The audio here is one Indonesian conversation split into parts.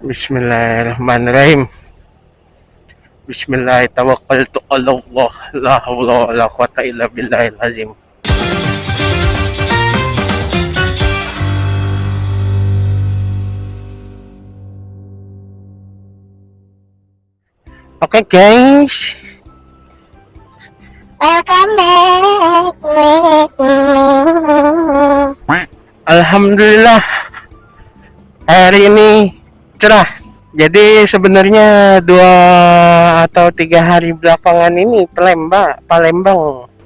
Bismillahirrahmanirrahim. Bismillah tawakkaltu 'ala Allah, la haula wala quwata illa billahil azim. Oke guys, Welcome back with me. alhamdulillah hari ini cerah. Jadi sebenarnya 2 atau 3 hari belakangan ini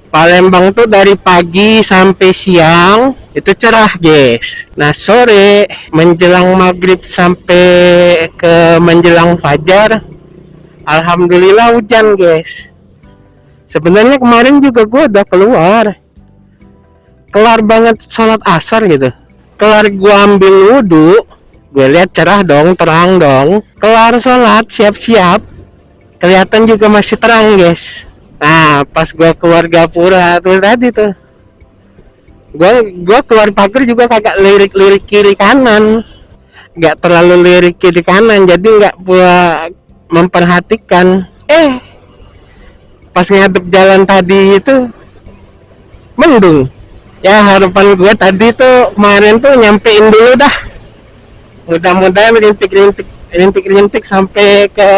Palembang tuh dari pagi sampai siang itu cerah guys. Nah sore menjelang maghrib sampai ke menjelang fajar, alhamdulillah hujan guys. Sebenarnya kemarin juga gue udah kelar banget sholat asar gitu. Kelar gue ambil wudhu, gue lihat cerah dong, terang dong. Kelar sholat, siap-siap, kelihatan juga masih terang guys. Nah pas gue keluar gapura tuh tadi tuh, gue keluar pagar juga kagak lirik kiri kanan, nggak terlalu lirik kiri kanan, jadi nggak pula memperhatikan. Pas ngadep jalan tadi itu mendung. Ya harapan gue tadi tuh kemarin tuh nyampein dulu dah. Mudah-mudahan rintik sampai ke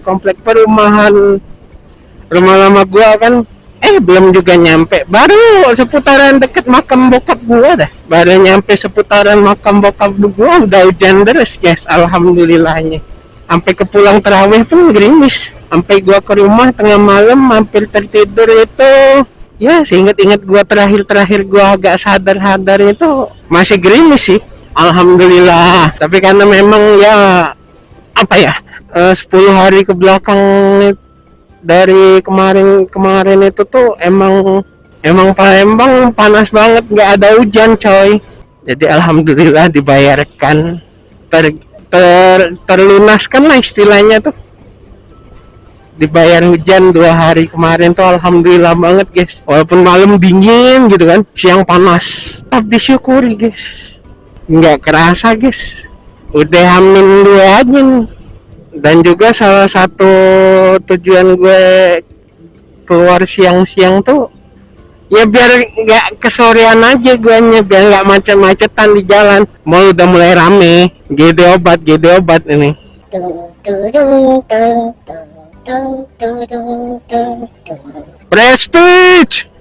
komplek perumahan rumah lama gue kan. Belum juga nyampe. Baru seputaran deket makam bokap gue dah. Baru nyampe seputaran makam bokap gue udah hujan deras guys. Alhamdulillahnya. Sampai ke pulang terawih pun gerimis. Sampai gua ke rumah tengah malam hampir tertidur itu, ya seinget-inget gua terakhir gua agak sadar itu masih gerimis sih. Alhamdulillah. Tapi karena memang ya 10 hari ke belakang dari kemarin itu tuh emang Palembang panas banget, nggak ada hujan coy. Jadi alhamdulillah dibayarkan, terlunaskan lah istilahnya tuh. Dibayar hujan 2 hari kemarin tuh alhamdulillah banget guys. Walaupun malam dingin gitu kan, siang panas, tapi disyukuri guys. Nggak kerasa guys, udah hamin 2 aja nih. Dan juga salah satu tujuan gue keluar siang-siang tuh ya biar nggak kesorean aja guanya, biar nggak macet-macetan di jalan. Mau udah mulai rame, GD obat ini. Prestige.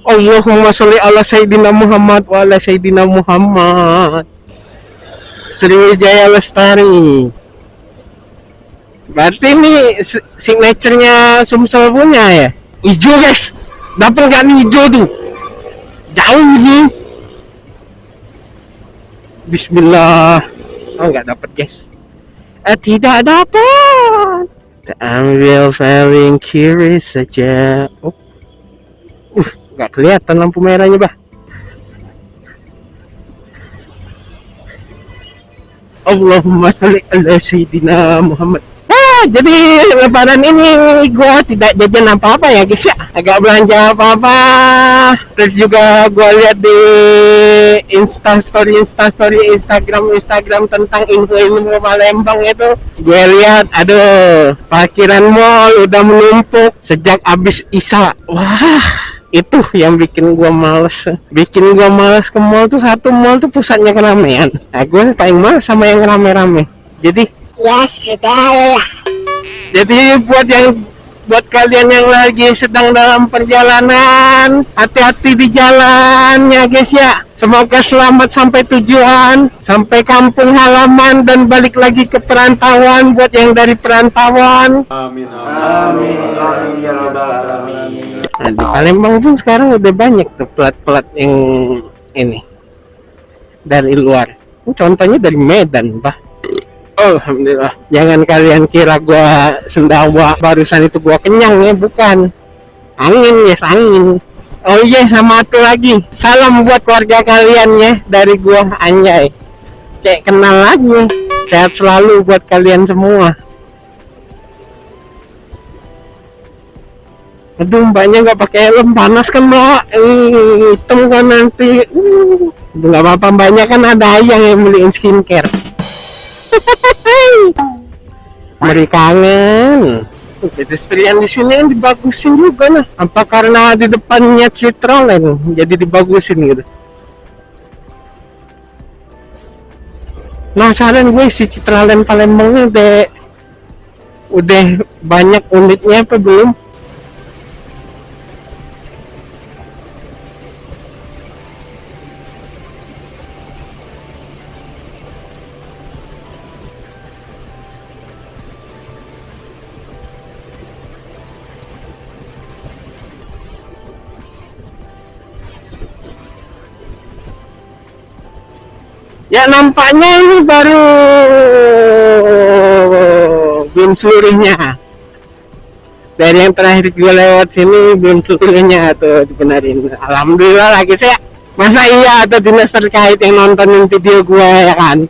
Allahumma sholli ala sayyidina Muhammad wa ala sayyidina Muhammad. Sriwijaya Lestari. Berarti ini signaturenya Sumsel punya ya. Hijau guys. Dapat nggak nih hijau tuh? Jauh nih. Bismillah. Nggak dapat guys. Tidak dapat. Ambil paling kiri saja. Nggak kelihatan lampu merahnya bah. Allahumma sholli ala sayyidina Muhammad. Jadi lebaran ini gua tidak jajan apa-apa ya guys ya. Agak belanja apa-apa. Terus juga gua lihat di Instastory Instagram tentang info Palembang itu. Gue lihat aduh, parkiran mall udah menumpuk sejak abis Isya. Wah, itu yang bikin gua males ke mall tuh. Satu mall tuh pusatnya keramaian. Nah, gue paling males sama yang rame-rame. Jadi Ya sudah. Jadi buat kalian yang lagi sedang dalam perjalanan, hati-hati di jalan ya guys ya. Semoga selamat sampai tujuan, sampai kampung halaman dan balik lagi ke perantauan buat yang dari perantauan. Amin ya rabbal alamin. Nah, di Palembang pun sekarang udah banyak tuh plat-plat yang ini dari luar. Contohnya dari Medan, bah. Alhamdulillah. Jangan kalian kira gua sendawa barusan itu gua kenyang ya, bukan. Angin. Oh iya, sama satu lagi. Salam buat keluarga kalian ya dari gua, anjay. Kayak kenal lagi. Sehat selalu buat kalian semua. Aduh, mbaknya nggak pakai helm, panas kan mbak. Hitam kan nanti. Nggak apa-apa, mbaknya kan ada yang beliin skincare. Meri kangen. Pedestrian di sini yang dibagusin juga nah. Apa karena di depannya Citroen jadi dibagusin gitu. Penasaran gue si Citroen Palembang ini udah banyak unitnya apa belum? Ya nampaknya ini baru belum seluruhnya. Dari yang terakhir gue lewat sini belum seluruhnya tuh dibenerin. Alhamdulillah lagi saya. Masa iya ada dinas terkait yang nontonin video gue ya kan?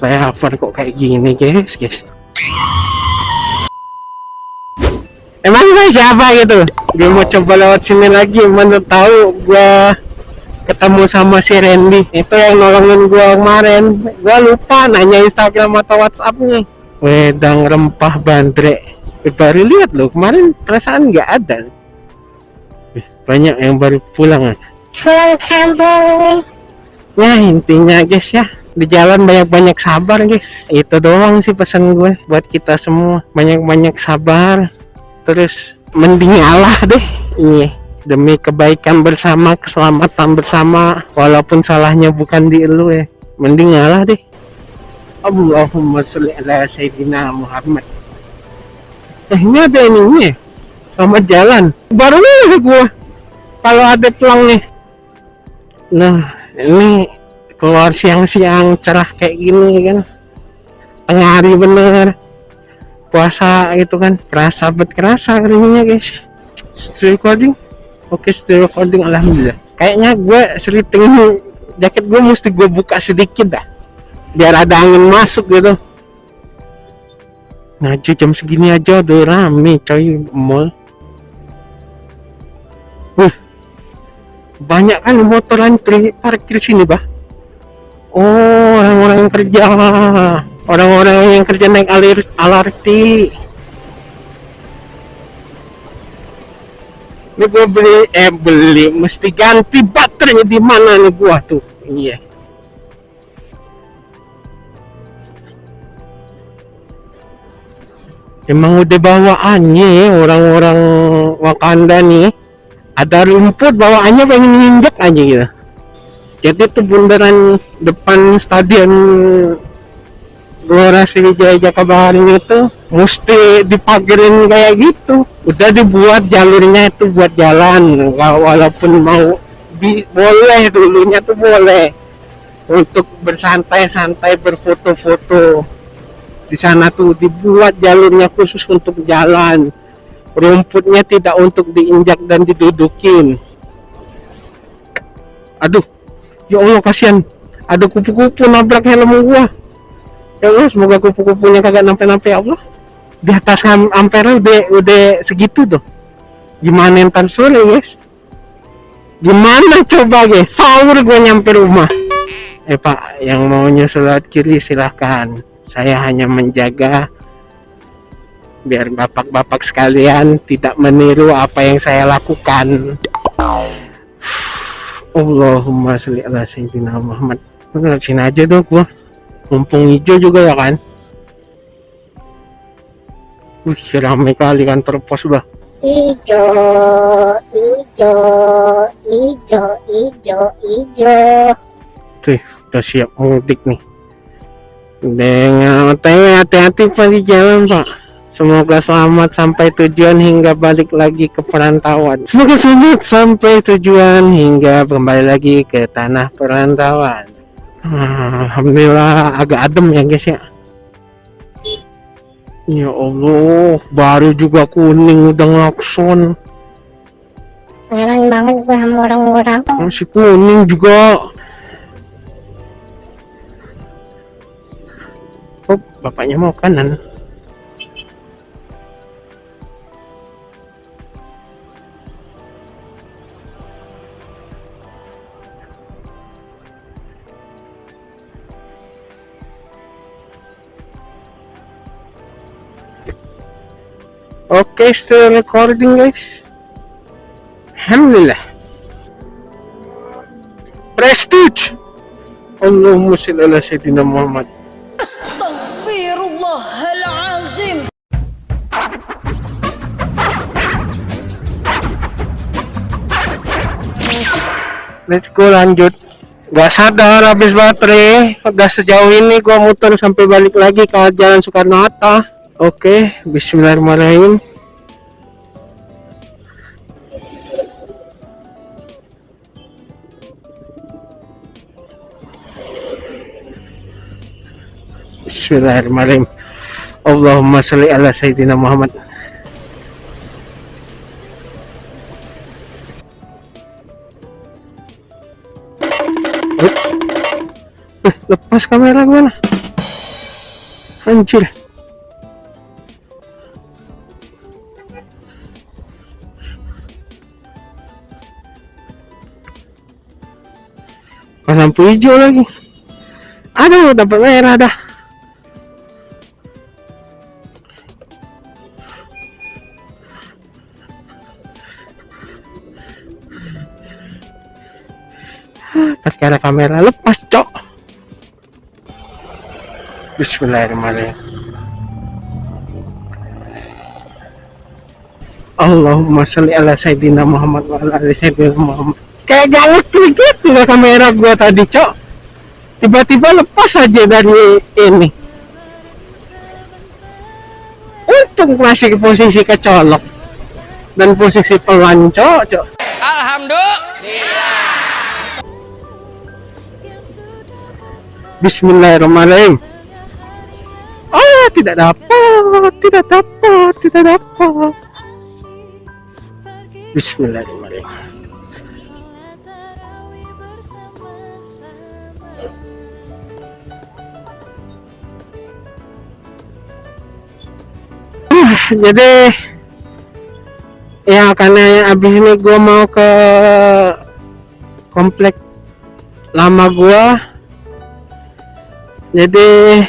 Saya hafal kok kayak gini guys. Emang gue siapa gitu? Gue mau coba lewat sini lagi, mana tahu gue ketemu sama si Randy itu yang nolongin gua kemarin. Gua lupa nanya Instagram atau WhatsAppnya. Wedang rempah bandrek. Baru lihat loh kemarin, perasaan nggak ada. Banyak yang baru pulang. Pulang kampung. Ya intinya guys ya, di jalan banyak-banyak sabar guys. Itu doang sih pesan gue buat kita semua. Banyak-banyak sabar. Terus mending ngalah deh. Iya. Demi kebaikan bersama, keselamatan bersama, walaupun salahnya bukan di elu ya, mending ngalah deh. Allahumma sholli ala sayyidina Muhammad. Ini ada ininya, selamat jalan. Baru nih gua kalau ada pelang nih. Nah ini keluar siang-siang cerah kayak gini kan, tengah hari bener, puasa gitu kan, kerasa keringnya guys. Still recording. Oke, still recording, alhamdulillah. Kayaknya gue seliting jaket gue mesti gue buka sedikit dah, biar ada angin masuk gitu. Nah, jam segini aja udah rame coy mall. Banyak kan motor antri parkir sini bah. Oh, orang-orang yang kerja naik LRT. Ini gue beli mesti ganti baterainya di mana nih gua tuh. Iya. Emang udah bawaannya ya orang-orang Wakanda nih. Ada rumput bawaannya pengen nginjek aja gitu. Jadi tuh bundaran depan stadion Gelora Sriwijaya Jakabaring itu mesti dipagerin kayak gitu. Udah dibuat jalurnya itu buat jalan, walaupun mau boleh dulunya tuh boleh untuk bersantai-santai berfoto-foto. Di sana tuh dibuat jalurnya khusus untuk jalan. Rumputnya tidak untuk diinjak dan didudukin. Aduh, ya Allah kasihan. Ada kupu-kupu nabrak helm gua. Ya Allah, semoga kupu-kupunya kagak nampe-nampe ya Allah. Di atas ampere udah segitu tuh. Gimana ntar sore guys? Gimana coba guys? Sahur gue nyampe rumah. Pak, yang mau nyusul lewat kiri silahkan. Saya hanya menjaga biar bapak-bapak sekalian tidak meniru apa yang saya lakukan. Allahumma sholli ala sayyidina Muhammad. Udah sini aja dong gua. Mumpung hijau juga ya kan. Ramai kali kantor pos bah. Ijo, ijo, ijo, ijo, ijo. Tuh, udah siap mudik nih. Dengan hati-hati Pak di jalan Pak. Semoga selamat sampai tujuan hingga balik lagi ke perantauan. Semoga selamat sampai tujuan hingga kembali lagi ke tanah perantauan. Alhamdulillah agak adem ya guys ya. Ya Allah, baru juga kuning udah ngelakson. Heran banget gue sama orang-orang. Masih kuning juga. Oh, bapaknya mau kanan. Oke, still recording guys. Alhamdulillah. Prestige. Allahumma shalli ala sayyidina Muhammad. Astaghfirullahalazim. Let's go, lanjut. Gak sadar habis baterai. Udah sejauh ini gua muter sampai balik lagi ke Jalan Soekarno-Hatta. Oke, bismillahirrahmanirrahim. Bismillahirrahmanirrahim. Allahumma sholli ala sayyidina Muhammad. Lepas kamera gimana? Anjir. Pas lampu hijau lagi. Aduh, dapat merah dah. Perkara kamera lepas, cok. Bismillahirrahmanirrahim. Allahumma sholli ala sayyidina Muhammad wa ala ali sayyidina Muhammad. Kayak gak ngeklik gitu lah kamera gua tadi, cok. Tiba-tiba lepas aja dari ini. Untung masih posisi kecolok dan posisi pelan, cok. Bismillahirrahmanirrahim. Oh, tidak dapat. Bismillahirrahmanirrahim. Jadi ya karena abis ini gua mau ke komplek lama gua. Jadi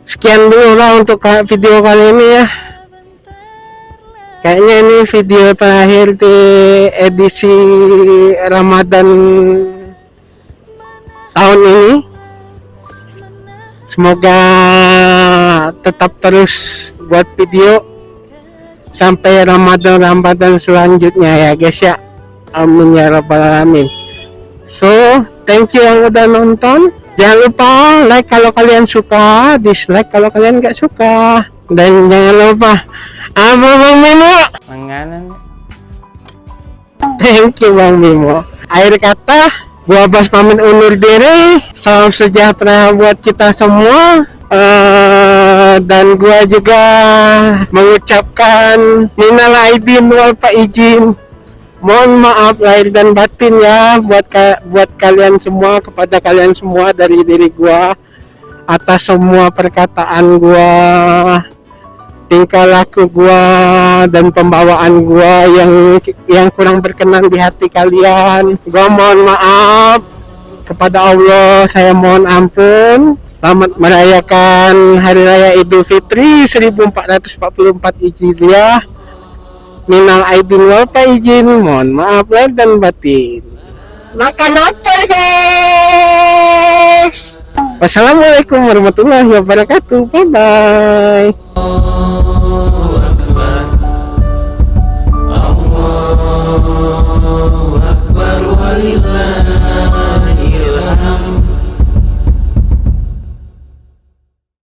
sekian dulu lah untuk video kali ini ya. Kayaknya ini video terakhir di edisi Ramadan tahun ini. Semoga tetap terus buat video sampai Ramadan selanjutnya ya guys ya. Amin ya rabbal alamin. So, thank you yang udah nonton. Jangan lupa like kalau kalian suka, dislike kalau kalian nggak suka, dan jangan lupa apa Bang Mimo? Manganan. Thank you Bang Mimo. Akhir kata, gua Bas pamit undur diri. Salam sejahtera buat kita semua. Dan gua juga mengucapkan minal aidin wal faizin. Mohon maaf lahir dan batin ya buat kalian semua, kepada kalian semua dari diri gua atas semua perkataan gua, tingkah laku gua dan pembawaan gua yang kurang berkenan di hati kalian. Gua mohon maaf kepada Allah, saya mohon ampun. Selamat merayakan Hari Raya Idul Fitri 1444 Hijriah. Minal aidin wal faizin, mohon maaf lahir dan batin. Makan apa guys? Wassalamualaikum warahmatullahi wabarakatuh. Bye bye.